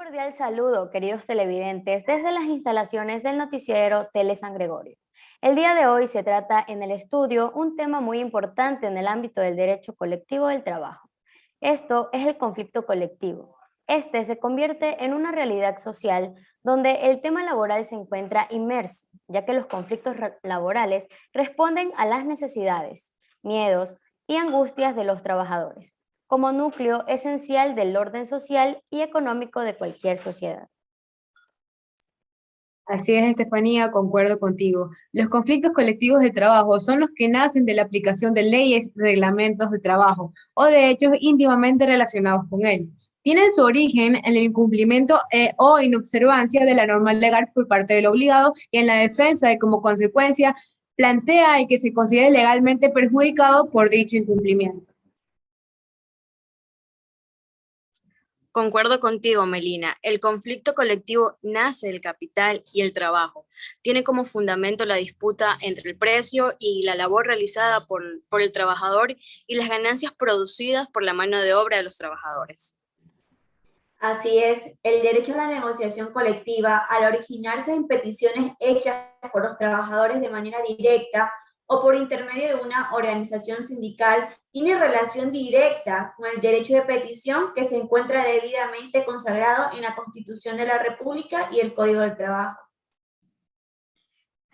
cordial saludo, queridos televidentes, desde las instalaciones del noticiero Tele San Gregorio. El día de hoy se trata en el estudio un tema muy importante en el ámbito del derecho colectivo del trabajo. Esto es el conflicto colectivo. Este se convierte en una realidad social donde el tema laboral se encuentra inmerso, ya que los conflictos laborales responden a las necesidades, miedos y angustias de los trabajadores como núcleo esencial del orden social y económico de cualquier sociedad. Así es, Estefanía, concuerdo contigo. Los conflictos colectivos de trabajo son los que nacen de la aplicación de leyes, reglamentos de trabajo o de hechos íntimamente relacionados con él. Tienen su origen en el incumplimiento o inobservancia de la norma legal por parte del obligado y en la defensa de como consecuencia plantea el que se considere legalmente perjudicado por dicho incumplimiento. Concuerdo contigo, Melina. El conflicto colectivo nace del capital y el trabajo. Tiene como fundamento la disputa entre el precio y la labor realizada por el trabajador y las ganancias producidas por la mano de obra de los trabajadores. Así es, el derecho a la negociación colectiva, al originarse en peticiones hechas por los trabajadores de manera directa o por intermedio de una organización sindical, tiene relación directa con el derecho de petición que se encuentra debidamente consagrado en la Constitución de la República y el Código del Trabajo.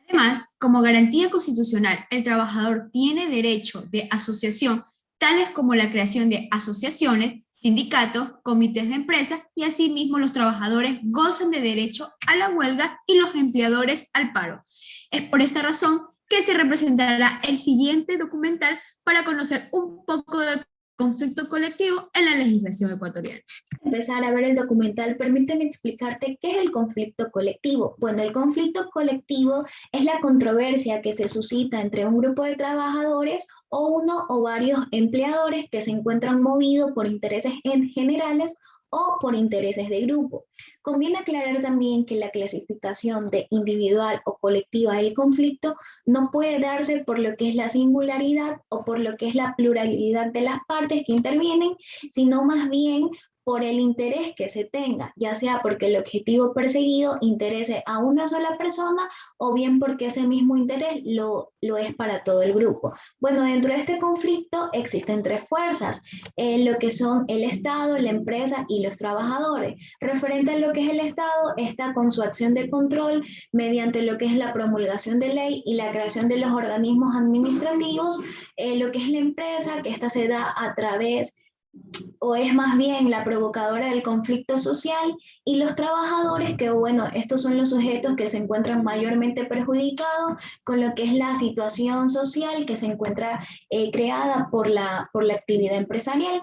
Además, como garantía constitucional, el trabajador tiene derecho de asociación, tales como la creación de asociaciones, sindicatos, comités de empresas y asimismo los trabajadores gozan de derecho a la huelga y los empleadores al paro. Es por esta razón que se representará el siguiente documental para conocer un poco del conflicto colectivo en la legislación ecuatoriana. Empezar a ver el documental, permíteme explicarte qué es el conflicto colectivo. Bueno, el conflicto colectivo es la controversia que se suscita entre un grupo de trabajadores o uno o varios empleadores que se encuentran movidos por intereses generales o por intereses de grupo. Conviene aclarar también que la clasificación de individual o colectiva del conflicto no puede darse por lo que es la singularidad o por lo que es la pluralidad de las partes que intervienen, sino más bien por el interés que se tenga, ya sea porque el objetivo perseguido interese a una sola persona o bien porque ese mismo interés lo es para todo el grupo. Bueno, dentro de este conflicto existen tres fuerzas, lo que son el Estado, la empresa y los trabajadores. Referente a lo que es el Estado, está con su acción de control mediante lo que es la promulgación de ley y la creación de los organismos administrativos, lo que es la empresa, que esta se da a través o es más bien la provocadora del conflicto social, y los trabajadores, que bueno, estos son los sujetos que se encuentran mayormente perjudicados con lo que es la situación social que se encuentra creada por la actividad empresarial.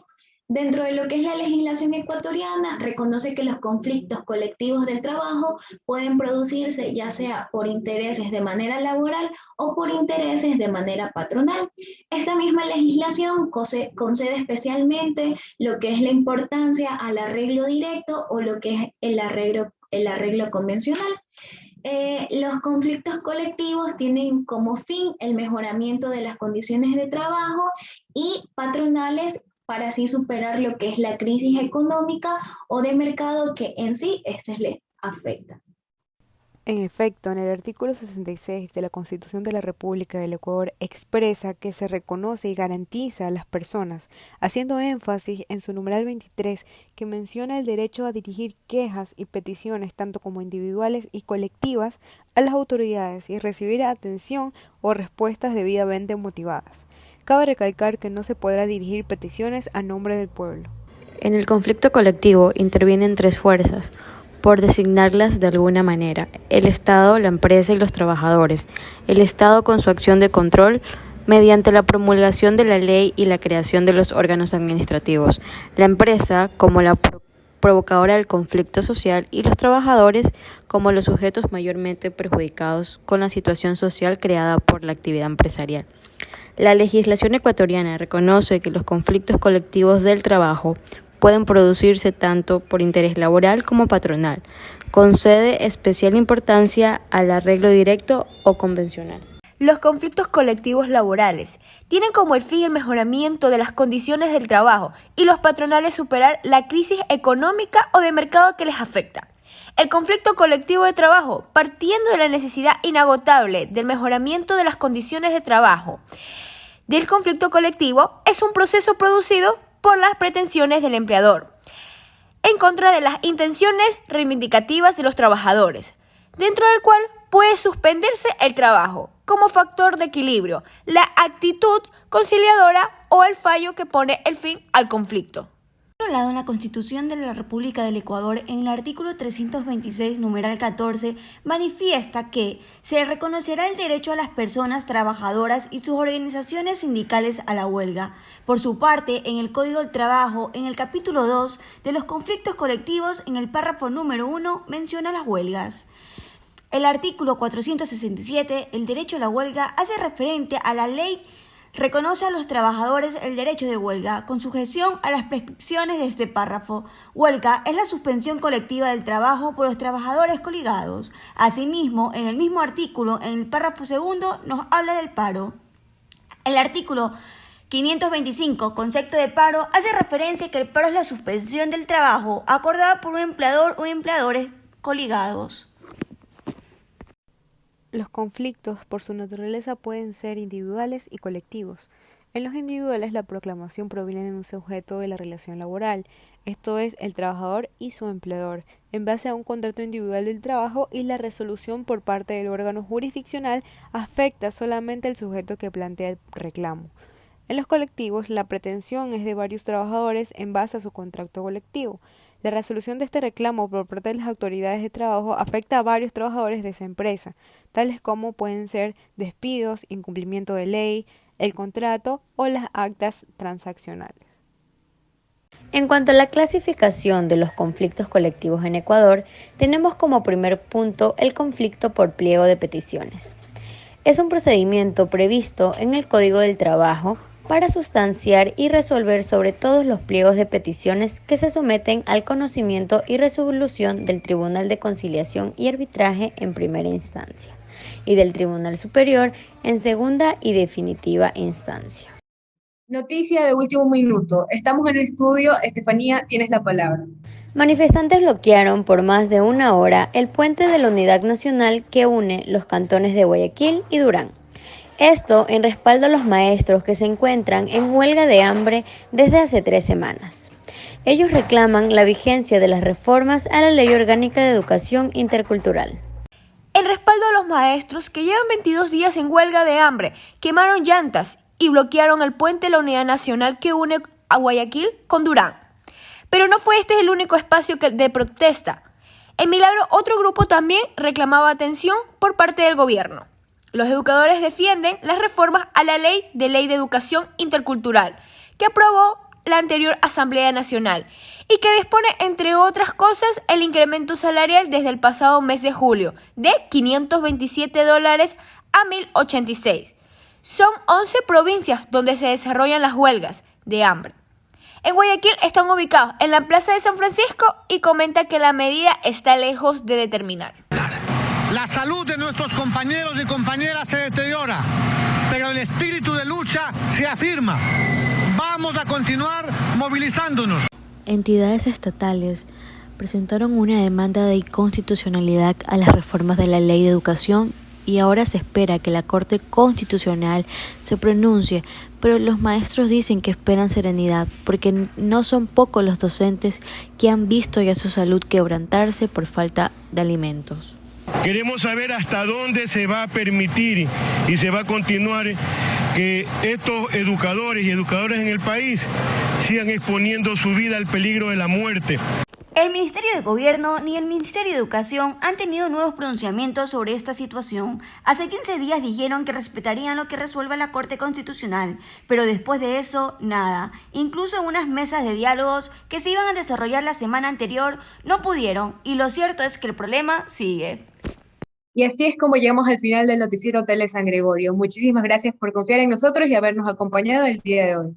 Dentro de lo que es la legislación ecuatoriana, reconoce que los conflictos colectivos del trabajo pueden producirse ya sea por intereses de manera laboral o por intereses de manera patronal. Esta misma legislación concede especialmente lo que es la importancia al arreglo directo o lo que es el arreglo convencional. Los conflictos colectivos tienen como fin el mejoramiento de las condiciones de trabajo y patronales para así superar lo que es la crisis económica o de mercado que en sí les afecta. En efecto, en el artículo 66 de la Constitución de la República del Ecuador expresa que se reconoce y garantiza a las personas, haciendo énfasis en su numeral 23, que menciona el derecho a dirigir quejas y peticiones tanto como individuales y colectivas a las autoridades y recibir atención o respuestas debidamente motivadas. Cabe recalcar que no se podrá dirigir peticiones a nombre del pueblo. En el conflicto colectivo intervienen tres fuerzas, por designarlas de alguna manera: el Estado, la empresa y los trabajadores. El Estado con su acción de control mediante la promulgación de la ley y la creación de los órganos administrativos. La empresa como la provocadora del conflicto social y los trabajadores como los sujetos mayormente perjudicados con la situación social creada por la actividad empresarial. La legislación ecuatoriana reconoce que los conflictos colectivos del trabajo pueden producirse tanto por interés laboral como patronal. Concede especial importancia al arreglo directo o convencional. Los conflictos colectivos laborales tienen como el fin el mejoramiento de las condiciones del trabajo y los patronales superar la crisis económica o de mercado que les afecta. El conflicto colectivo de trabajo, partiendo de la necesidad inagotable del mejoramiento de las condiciones de trabajo del conflicto colectivo, es un proceso producido por las pretensiones del empleador en contra de las intenciones reivindicativas de los trabajadores, dentro del cual puede suspenderse el trabajo como factor de equilibrio, la actitud conciliadora o el fallo que pone el fin al conflicto. Por otro lado, en la Constitución de la República del Ecuador, en el artículo 326, numeral 14, manifiesta que se reconocerá el derecho a las personas trabajadoras y sus organizaciones sindicales a la huelga. Por su parte, en el Código del Trabajo, en el capítulo 2 de los conflictos colectivos, en el párrafo número 1, menciona las huelgas. El artículo 467, el derecho a la huelga, hace referente a la ley. Reconoce a los trabajadores el derecho de huelga, con sujeción a las prescripciones de este párrafo. Huelga es la suspensión colectiva del trabajo por los trabajadores coligados. Asimismo, en el mismo artículo, en el párrafo segundo, nos habla del paro. El artículo 525, concepto de paro, hace referencia a que el paro es la suspensión del trabajo acordada por un empleador o empleadores coligados. Los conflictos, por su naturaleza, pueden ser individuales y colectivos. En los individuales, la proclamación proviene de un sujeto de la relación laboral, esto es, el trabajador y su empleador, en base a un contrato individual del trabajo, y la resolución por parte del órgano jurisdiccional afecta solamente al sujeto que plantea el reclamo. En los colectivos, la pretensión es de varios trabajadores en base a su contrato colectivo. La resolución de este reclamo por parte de las autoridades de trabajo afecta a varios trabajadores de esa empresa, tales como pueden ser despidos, incumplimiento de ley, el contrato o las actas transaccionales. En cuanto a la clasificación de los conflictos colectivos en Ecuador, tenemos como primer punto el conflicto por pliego de peticiones. Es un procedimiento previsto en el Código del Trabajo para sustanciar y resolver sobre todos los pliegos de peticiones que se someten al conocimiento y resolución del Tribunal de Conciliación y Arbitraje en primera instancia y del Tribunal Superior en segunda y definitiva instancia. Noticia de último minuto. Estamos en el estudio. Estefanía, tienes la palabra. Manifestantes bloquearon por más de una hora el puente de la Unidad Nacional que une los cantones de Guayaquil y Durán. Esto en respaldo a los maestros que se encuentran en huelga de hambre desde hace 3 semanas. Ellos reclaman la vigencia de las reformas a la Ley Orgánica de Educación Intercultural. En respaldo a los maestros que llevan 22 días en huelga de hambre, quemaron llantas y bloquearon el puente de la Unidad Nacional que une a Guayaquil con Durán. Pero no fue este el único espacio de protesta. En Milagro, otro grupo también reclamaba atención por parte del gobierno. Los educadores defienden las reformas a la Ley de Educación Intercultural que aprobó la anterior Asamblea Nacional y que dispone, entre otras cosas, el incremento salarial desde el pasado mes de julio de $527 a $1.086. Son 11 provincias donde se desarrollan las huelgas de hambre. En Guayaquil están ubicados en la Plaza de San Francisco y comenta que la medida está lejos de determinar. La salud de nuestros compañeros y compañeras se deteriora, pero el espíritu de lucha se afirma. Vamos a continuar movilizándonos. Entidades estatales presentaron una demanda de inconstitucionalidad a las reformas de la Ley de Educación y ahora se espera que la Corte Constitucional se pronuncie, pero los maestros dicen que esperan serenidad porque no son pocos los docentes que han visto ya su salud quebrantarse por falta de alimentos. Queremos saber hasta dónde se va a permitir y se va a continuar que estos educadores y educadoras en el país sigan exponiendo su vida al peligro de la muerte. El Ministerio de Gobierno ni el Ministerio de Educación han tenido nuevos pronunciamientos sobre esta situación. Hace 15 días dijeron que respetarían lo que resuelva la Corte Constitucional, pero después de eso, nada. Incluso en unas mesas de diálogos que se iban a desarrollar la semana anterior, no pudieron, y lo cierto es que el problema sigue. Y así es como llegamos al final del noticiero Tele San Gregorio. Muchísimas gracias por confiar en nosotros y habernos acompañado el día de hoy.